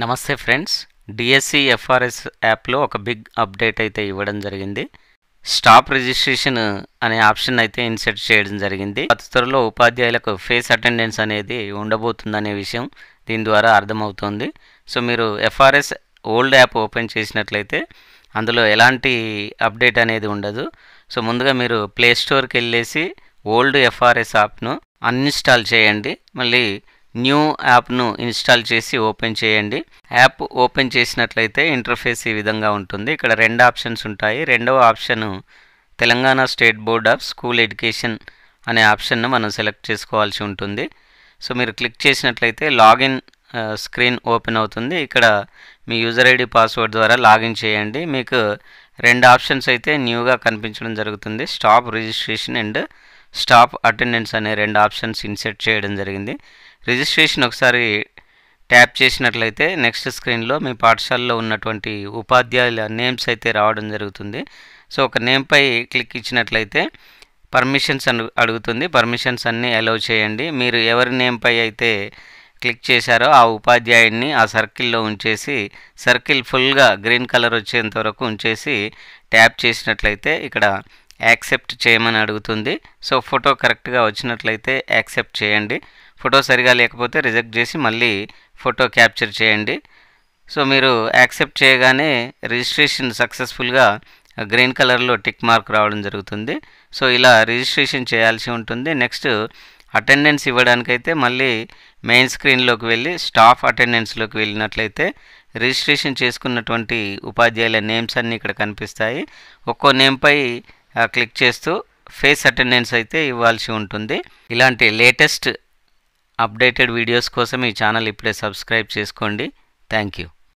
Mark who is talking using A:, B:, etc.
A: నమస్తే friends. DSC FRS యాప్లో ఒక బిగ్ అప్డేట్ అయితే ఇవ్వడం జరిగింది. స్టాప్ రిజిస్ట్రేషన్ అనే ఆప్షన్ అయితే ఇన్సెట్ చేయడం జరిగింది. అతి త్వరలో ఉపాధ్యాయులకు ఫేస్ అటెండెన్స్ అనేది ఉండబోతుందనే విషయం దీని ద్వారా అర్థమవుతుంది. సో మీరు ఎఫ్ఆర్ఎస్ ఓల్డ్ యాప్ ఓపెన్ చేసినట్లయితే అందులో ఎలాంటి అప్డేట్ అనేది ఉండదు. సో ముందుగా మీరు ప్లే స్టోర్కి వెళ్ళేసి ఓల్డ్ ఎఫ్ఆర్ఎస్ యాప్ను అన్ఇన్స్టాల్ చేయండి. మళ్ళీ న్యూ యాప్ను ఇన్స్టాల్ చేసి ఓపెన్ చేయండి. యాప్ ఓపెన్ చేసినట్లయితే ఇంటర్ఫేస్ ఈ విధంగా ఉంటుంది. ఇక్కడ రెండు ఆప్షన్స్ ఉంటాయి. రెండవ option Telangana state board of school education అనే ఆప్షన్ను మనం సెలెక్ట్ చేసుకోవాల్సి ఉంటుంది. సో మీరు క్లిక్ చేసినట్లయితే లాగిన్ స్క్రీన్ ఓపెన్ అవుతుంది. ఇక్కడ మీ యూజర్ ఐడి పాస్వర్డ్ ద్వారా లాగిన్ చేయండి. మీకు రెండు ఆప్షన్స్ అయితే న్యూగా కనిపించడం జరుగుతుంది. Stop registration and stop attendance అనే రెండు ఆప్షన్స్ ఇన్సెట్ చేయడం జరిగింది. రిజిస్ట్రేషన్ ఒకసారి ట్యాప్ చేసినట్లయితే నెక్స్ట్ స్క్రీన్లో మీ పాఠశాలలో ఉన్నటువంటి ఉపాధ్యాయుల నేమ్స్ అయితే రావడం జరుగుతుంది. సో ఒక నేమ్పై క్లిక్ ఇచ్చినట్లయితే పర్మిషన్స్ అడుగుతుంది. పర్మిషన్స్ అన్నీ అలౌ చేయండి. మీరు ఎవరి నేమ్పై అయితే క్లిక్ చేశారో ఆ ఉపాధ్యాయుడిని ఆ సర్కిల్లో ఉంచేసి సర్కిల్ ఫుల్గా గ్రీన్ కలర్ వచ్చేంత వరకు ఉంచేసి ట్యాప్ చేసినట్లయితే ఇక్కడ యాక్సెప్ట్ చేయమని అడుగుతుంది. సో ఫోటో కరెక్ట్గా వచ్చినట్లయితే యాక్సెప్ట్ చేయండి. ఫోటో సరిగా లేకపోతే రిజెక్ట్ చేసి మళ్ళీ ఫోటో క్యాప్చర్ చేయండి. సో మీరు యాక్సెప్ట్ చేయగానే రిజిస్ట్రేషన్ సక్సెస్ఫుల్గా గ్రీన్ కలర్లో టిక్ మార్క్ రావడం జరుగుతుంది. సో ఇలా రిజిస్ట్రేషన్ చేయాల్సి ఉంటుంది. నెక్స్ట్ అటెండెన్స్ ఇవ్వడానికైతే మళ్ళీ మెయిన్ స్క్రీన్లోకి వెళ్ళి స్టాఫ్ అటెండెన్స్లోకి వెళ్ళినట్లయితే రిజిస్ట్రేషన్ చేసుకున్నటువంటి ఉపాధ్యాయుల నేమ్స్ అన్నీ ఇక్కడ కనిపిస్తాయి. ఒక్కో నేమ్పై క్లిక్ చేస్తూ ఫేస్ అటెండెన్స్ అయితే ఇవ్వాల్సి ఉంటుంది. ఇలాంటి లేటెస్ట్ అప్డేటెడ్ వీడియోస్ కోసం ఈ ఛానల్ ఇప్పుడే సబ్స్క్రైబ్ చేసుకోండి. Thank you.